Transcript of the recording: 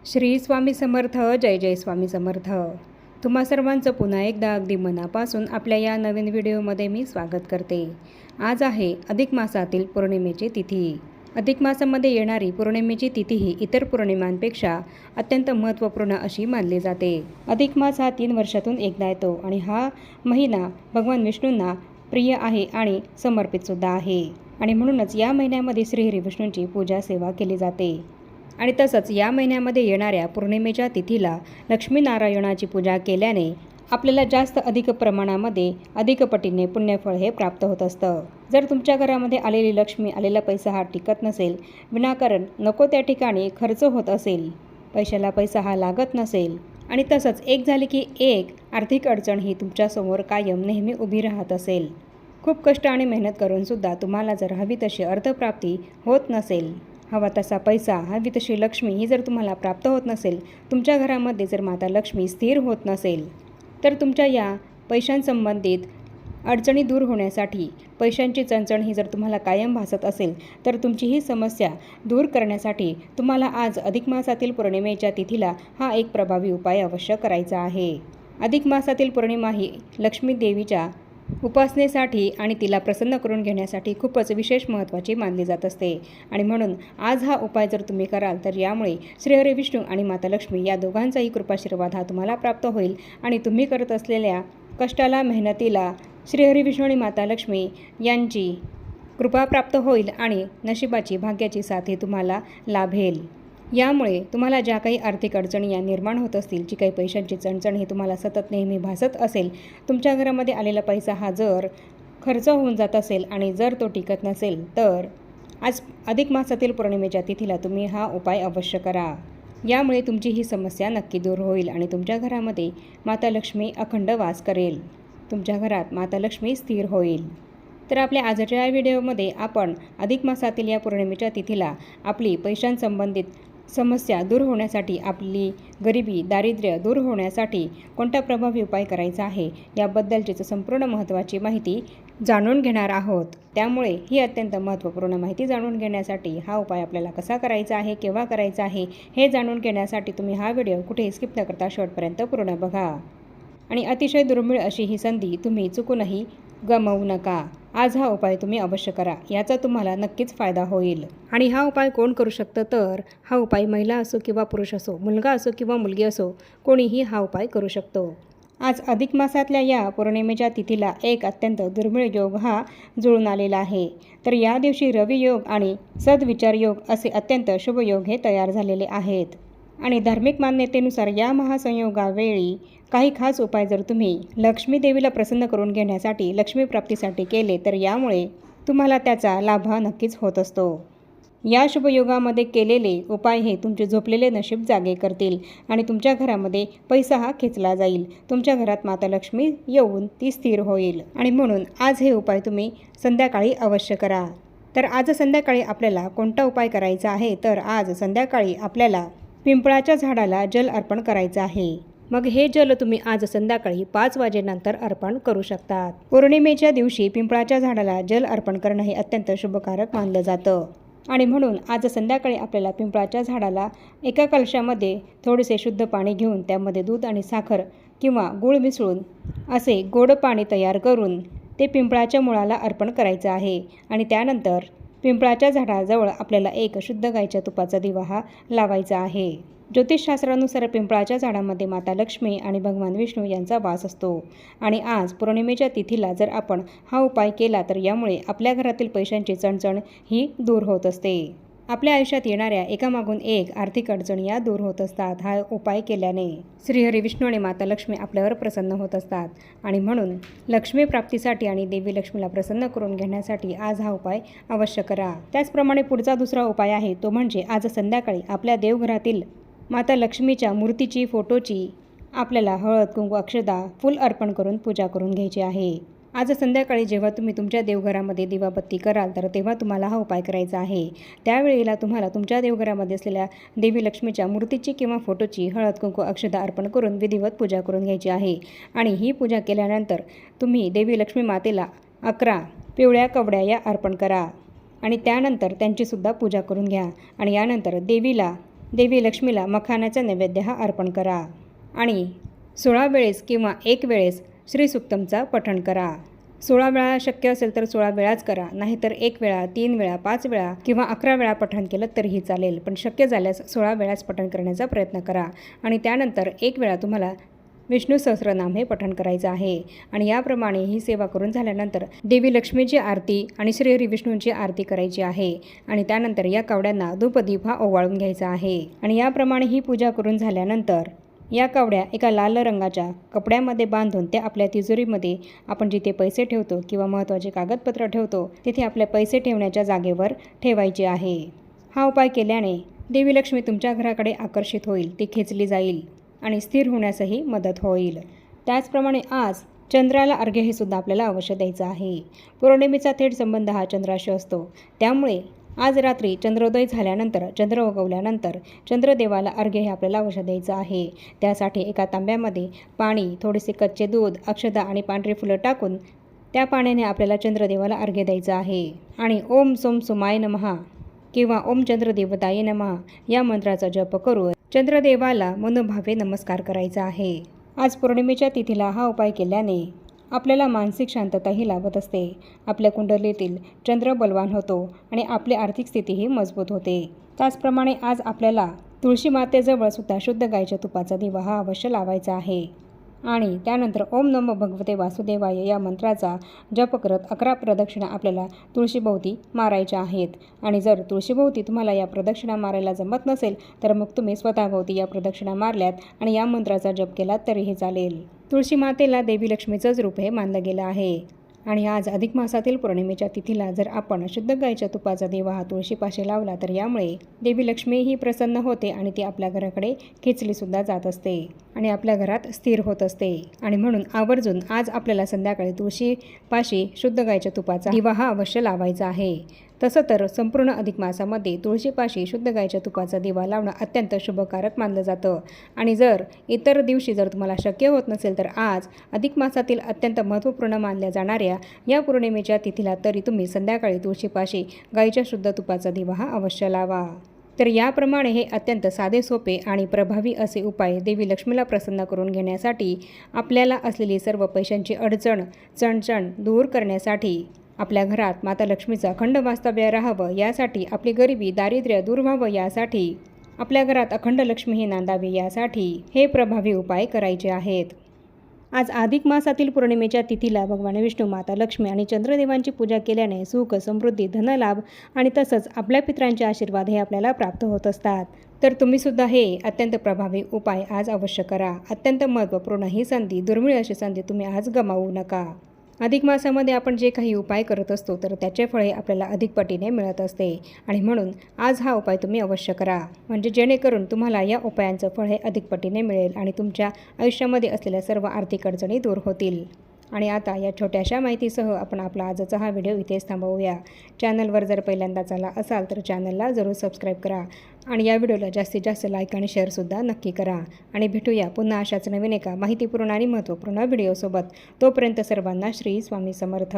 श्री स्वामी समर्थ. जय जय स्वामी समर्थ. तुम्हा सर्वांचं पुन्हा एकदा अगदी मनापासून आपल्या या नवीन व्हिडिओमध्ये मी स्वागत करते. आज आहे अधिक मासातील पौर्णिमेची तिथी. अधिक मासामध्ये येणारी पौर्णिमेची तिथी ही इतर पौर्णिमांपेक्षा अत्यंत महत्त्वपूर्ण अशी मानली जाते. अधिक मास हा 3 वर्षातून एकदा येतो आणि हा महिना भगवान विष्णूंना प्रिय आहे आणि समर्पितसुद्धा आहे. आणि म्हणूनच या महिन्यामध्ये श्रीहरी विष्णूंची पूजा सेवा केली जाते. आणि तसंच या महिन्यामध्ये येणाऱ्या पौर्णिमेच्या तिथीला लक्ष्मीनारायणाची पूजा केल्याने आपल्याला जास्त अधिक प्रमाणामध्ये अधिक पटीने पुण्यफळ हे प्राप्त होत असतं. जर तुमच्या घरामध्ये आलेली लक्ष्मी, आलेला पैसा हा टिकत नसेल, विनाकारण नको त्या ठिकाणी खर्च होत असेल, पैशाला पैसा हा लागत नसेल आणि तसंच एक झाली की एक आर्थिक अडचण ही तुमच्यासमोर कायम नेहमी उभी राहत असेल, खूप कष्ट आणि मेहनत करूनसुद्धा तुम्हाला जर हवी तशी अर्थप्राप्ती होत नसेल, हवा तसा पैसा, हवी तशी लक्ष्मी ही जर तुम्हाला प्राप्त होत नसेल, तुमच्या घरामध्ये जर माता लक्ष्मी स्थिर होत नसेल, तर तुमच्या या पैशांसंबंधित अडचणी दूर होण्यासाठी, पैशांची चणचण ही जर तुम्हाला कायम भासत असेल, तर तुमची ही समस्या दूर करण्यासाठी तुम्हाला आज अधिक मासातील पौर्णिमेच्या तिथीला हा एक प्रभावी उपाय अवश्य करायचा आहे. अधिक मासातील पौर्णिमा ही लक्ष्मी देवीच्या उपासनेसाठी आणि तिला प्रसन्न करून घेण्यासाठी खूपच विशेष महत्त्वाची मानली जात असते. आणि म्हणून आज हा उपाय जर तुम्ही कराल तर यामुळे श्रीहरी विष्णू आणि माता लक्ष्मी या दोघांचाही कृपाशीर्वाद हा तुम्हाला प्राप्त होईल आणि तुम्ही करत असलेल्या कष्टाला, मेहनतीला श्रीहरी विष्णू आणि माता लक्ष्मी यांची कृपा प्राप्त होईल आणि नशिबाची, भाग्याची साथ ही तुम्हाला लाभेल. यामुळे तुम्हाला ज्या काही आर्थिक अडचणी या निर्माण होत असतील, जी काही पैशांची चणचण ही तुम्हाला सतत नेहमी भासत असेल, तुमच्या घरामध्ये आलेला पैसा हा जर खर्च होऊन जात असेल आणि जर तो टिकत नसेल, तर आज अधिक मासातील पौर्णिमेच्या तिथीला तुम्ही हा उपाय अवश्य करा. यामुळे तुमची ही समस्या नक्की दूर होईल आणि तुमच्या घरामध्ये माता लक्ष्मी अखंड वास करेल. तुमच्या घरात माता लक्ष्मी स्थिर होईल. तर आपल्या आजच्या या व्हिडिओमध्ये आपण अधिक मासातील या पौर्णिमेच्या तिथीला आपली पैशांसंबंधित समस्या दूर होण्यासाठी, आपली गरिबी, दारिद्र्य दूर होण्यासाठी कोणता प्रभावी उपाय करायचा आहे याबद्दलचीच संपूर्ण महत्त्वाची माहिती जाणून घेणार आहोत. त्यामुळे ही अत्यंत महत्त्वपूर्ण माहिती जाणून घेण्यासाठी, हा उपाय आपल्याला कसा करायचा आहे, केव्हा करायचा आहे हे जाणून घेण्यासाठी तुम्ही हा व्हिडिओ कुठेही स्किप न करता शेवटपर्यंत पूर्ण बघा. आणि अतिशय दुर्मिळ अशी ही संधी तुम्ही चुकूनही गमावू नका. आज हा उपाय तुम्ही अवश्य करा, याचा तुम्हाला नक्कीच फायदा होईल. आणि हा उपाय कोण करू शकतं, तर हा उपाय महिला असो किंवा पुरुष असो, मुलगा असो किंवा मुलगी असो, कोणीही हा उपाय करू शकतो. आज अधिक मासातल्या या पौर्णिमेच्या तिथीला एक अत्यंत दुर्मिळ योग हा जुळून आलेला आहे. तर या दिवशी रवी योग आणि सद्विचार योग असे अत्यंत शुभ योग हे तयार झालेले आहेत. आणि धार्मिक मान्यतेनुसार या महासंयोगावेळी काही खास उपाय जर तुम्ही लक्ष्मी देवीला प्रसन्न करून घेण्यासाठी, लक्ष्मी प्राप्तीसाठी केले, तर यामुळे तुम्हाला त्याचा लाभ नक्कीच होत असतो. या शुभयोगामध्ये केलेले उपाय हे तुमचे झोपलेले नशीब जागे करतील आणि तुमच्या घरामध्ये पैसा हा खेचला जाईल. तुमच्या घरात माता लक्ष्मी येऊन ती स्थिर होईल. आणि म्हणून आज हे उपाय तुम्ही संध्याकाळी अवश्य करा. तर आज संध्याकाळी आपल्याला कोणता उपाय करायचा आहे, तर आज संध्याकाळी आपल्याला पिंपळाच्या झाडाला जल अर्पण करायचं आहे. मग हे जल तुम्ही आज संध्याकाळी 5 वाजेनंतर अर्पण करू शकतात. पौर्णिमेच्या दिवशी पिंपळाच्या झाडाला जल अर्पण करणं हे अत्यंत शुभकारक मानलं जातं. आणि म्हणून आज संध्याकाळी आपल्याला पिंपळाच्या झाडाला एका कलशामध्ये थोडेसे शुद्ध पाणी घेऊन त्यामध्ये दूध आणि साखर किंवा गूळ मिसळून असे गोड पाणी तयार करून ते पिंपळाच्या मुळाला अर्पण करायचं आहे. आणि त्यानंतर पिंपळाच्या झाडाजवळ आपल्याला एक शुद्ध गाईच्या तुपाचा दिवा हा लावायचा आहे. ज्योतिषशास्त्रानुसार पिंपळाच्या झाडामध्ये माता लक्ष्मी आणि भगवान विष्णू यांचा वास असतो. आणि आज पौर्णिमेच्या तिथीला जर आपण हा उपाय केला, तर यामुळे आपल्या घरातील पैशांची चणचण ही दूर होत असते. आपल्या आयुष्यात येणाऱ्या एकामागून एक आर्थिक अडचणी या दूर होत असतात. हा उपाय केल्याने श्रीहरी विष्णू आणि माता लक्ष्मी आपल्यावर प्रसन्न होत असतात. आणि म्हणून लक्ष्मी प्राप्तीसाठी आणि देवी लक्ष्मीला प्रसन्न करून घेण्यासाठी आज हा उपाय अवश्य करा. त्याचप्रमाणे पुढचा दुसरा उपाय आहे, तो म्हणजे आज संध्याकाळी आपल्या देवघरातील माता लक्ष्मीच्या मूर्तीची, फोटोची आपल्याला हळद, कुंकू, अक्षता, फूल अर्पण करून पूजा करून घ्यायची आहे. आज संध्याकाळी जेव्हा तुम्ही तुमच्या देवघरामध्ये दिवाबत्ती कराल, तर तेव्हा तुम्हाला हा उपाय करायचा आहे. त्यावेळेला तुम्हाला तुमच्या देवघरामध्ये असलेल्या देवी लक्ष्मीच्या मूर्तीची किंवा फोटोची हळद, कुंकू, अक्षता अर्पण करून विधिवत पूजा करून घ्यायची आहे. आणि ही पूजा केल्यानंतर तुम्ही देवी लक्ष्मी मातेला 11 पिवळ्या कवड्या या अर्पण करा आणि त्यानंतर त्यांचीसुद्धा पूजा करून घ्या. आणि यानंतर देवीला देवी लक्ष्मीला मखाण्याचा नैवेद्य हा अर्पण करा आणि 16 वेळेस किंवा 1 वेळेस श्रीसूक्तमचा पठण करा. 16 वेळा शक्य असेल तर 16 वेळाच करा, नाहीतर 1 वेळा, 3 वेळा, 5 वेळा किंवा 11 वेळा पठण केलं तरीही चालेल. पण शक्य झाल्यास 16 वेळाच पठण करण्याचा प्रयत्न करा आणि त्यानंतर 1 वेळा तुम्हाला विष्णू सहस्रनाम हे पठण करायचं आहे. आणि याप्रमाणे ही सेवा करून झाल्यानंतर देवी लक्ष्मीची आरती आणि श्री हरी विष्णूंची आरती करायची आहे. आणि त्यानंतर या कावड्यांना धूपदीप हा ओवाळून घ्यायचा आहे. आणि याप्रमाणे ही पूजा करून झाल्यानंतर या कावड्या एका लाल रंगाच्या कपड्यामध्ये बांधून त्या आपल्या तिजोरीमध्ये आपण जिथे पैसे ठेवतो किंवा महत्त्वाचे कागदपत्र ठेवतो तिथे आपले पैसे ठेवण्याच्या जागेवर ठेवायचे आहे. हा उपाय केल्याने देवी लक्ष्मी तुमच्या घराकडे आकर्षित होईल, ती खेचली जाईल आणि स्थिर होण्यासही मदत होईल. त्याचप्रमाणे आज चंद्राला अर्घ्य हे सुद्धा आपल्याला अवश्य द्यायचं आहे. पौर्णिमेचा थेट संबंध हा चंद्राशी असतो. त्यामुळे आज रात्री चंद्रोदय झाल्यानंतर, चंद्र उगवल्यानंतर चंद्रदेवाला अर्घ्य हे आपल्याला अवश्य द्यायचं आहे. त्यासाठी एका तांब्यामध्ये पाणी, थोडेसे कच्चे दूध, अक्षता आणि पांढरी फुलं टाकून त्या पाण्याने आपल्याला चंद्रदेवाला अर्घ्य द्यायचं आहे. आणि ओम सोम सोमाय नमः किंवा ओम चंद्रदेवताय नमः या मंत्राचा जप करून चंद्रदेवाला मनोभावे नमस्कार करायचा आहे. आज पौर्णिमेच्या तिथीला हा उपाय केल्याने आपल्याला मानसिक शांतताही लाभत असते. आपल्या कुंडलीतील चंद्र बलवान होतो आणि आपली आर्थिक स्थितीही मजबूत होते. त्याचप्रमाणे आज आपल्याला तुळशी मातेजवळ सुद्धा शुद्ध गायीच्या तुपाचा दिवा हा अवश्य लावायचा आहे. आणि त्यानंतर ओम नमो भगवते वासुदेवाय या मंत्राचा जप करत 11 प्रदक्षिणा आपल्याला तुळशीभोवती मारायच्या आहेत. आणि जर तुळशीभोवती तुम्हाला या प्रदक्षिणा मारायला जमत नसेल तर मग तुम्ही स्वतःभोवती या प्रदक्षिणा मारल्यात आणि या मंत्राचा जप केलात तरीही चालेल. तुळशी मातेला देवी लक्ष्मीचंच रूप हे मानलं गेलं आहे. आणि आज अधिक मासातील पौर्णिमेच्या तिथीला जर आपण शुद्ध गायीच्या तुपाचा दिवा हा तुळशीपाशी लावला तर यामुळे देवी लक्ष्मीही प्रसन्न होते आणि ती आपल्या घराकडे खेचलीसुद्धा जात असते आणि आपल्या घरात स्थिर होत असते. आणि म्हणून आवर्जून आज आपल्याला संध्याकाळी तुळशीपाशी शुद्ध गायीच्या तुपाचा दिवा हा अवश्य लावायचा आहे. तसं तर संपूर्ण अधिक मासामध्ये तुळशीपाशी शुद्ध गायीच्या तुपाचा दिवा लावणं अत्यंत शुभकारक मानलं जातं. आणि जर इतर दिवशी जर तुम्हाला शक्य होत नसेल तर आज अधिक मासातील अत्यंत महत्त्वपूर्ण मानल्या जाणाऱ्या या पौर्णिमेच्या तिथीला तरी तुम्ही संध्याकाळी तुळशीपाशी गायीच्या शुद्ध तुपाचा दिवा हा अवश्य लावा. तर याप्रमाणे हे अत्यंत साधे सोपे आणि प्रभावी असे उपाय देवी लक्ष्मीला प्रसन्न करून घेण्यासाठी, आपल्याला असलेली सर्व पैशांची अडचण, चणचण दूर करण्यासाठी, आपल्या घरात माता लक्ष्मीचं अखंड वास्तव्य राहावं यासाठी, आपली गरिबी दारिद्र्य दूर व्हावं यासाठी, आपल्या घरात अखंड लक्ष्मी ही नांदावी यासाठी हे प्रभावी उपाय करायचे आहेत. आज अधिक मासातील पौर्णिमेच्या तिथीला भगवान विष्णू, माता लक्ष्मी आणि चंद्रदेवांची पूजा केल्याने सुख, समृद्धी, धनलाभ आणि तसंच आपल्या पितरांचे आशीर्वाद हे आपल्याला प्राप्त होत असतात. तर तुम्हीसुद्धा हे अत्यंत प्रभावी उपाय आज अवश्य करा. अत्यंत महत्त्वपूर्ण ही संधी, दुर्मिळ अशी संधी तुम्ही आज गमावू नका. अधिक मासामध्ये आपण जे काही उपाय करत असतो तर त्याचे फळे आपल्याला अधिक पटीने मिळत असते. आणि म्हणून आज हा उपाय तुम्ही अवश्य करा, म्हणजे जेणेकरून तुम्हाला या उपायांचं फळ हे अधिक पटीने मिळेल आणि तुमच्या आयुष्यामध्ये असलेल्या सर्व आर्थिक अडचणी दूर होतील. आणि आता या छोट्याशा माहितीसह आपण आपला आजचा हा व्हिडिओ इथेच थांबवूया. चॅनलवर जर पहिल्यांदाच आला असाल तर चॅनलला जरूर सबस्क्राईब करा आणि या व्हिडिओला जास्तीत जास्त लाईक आणि शेअरसुद्धा नक्की करा. आणि भेटूया पुन्हा अशाच नवीन एका माहितीपूर्ण आणि महत्त्वपूर्ण व्हिडिओसोबत. तोपर्यंत सर्वांना श्री स्वामी समर्थ.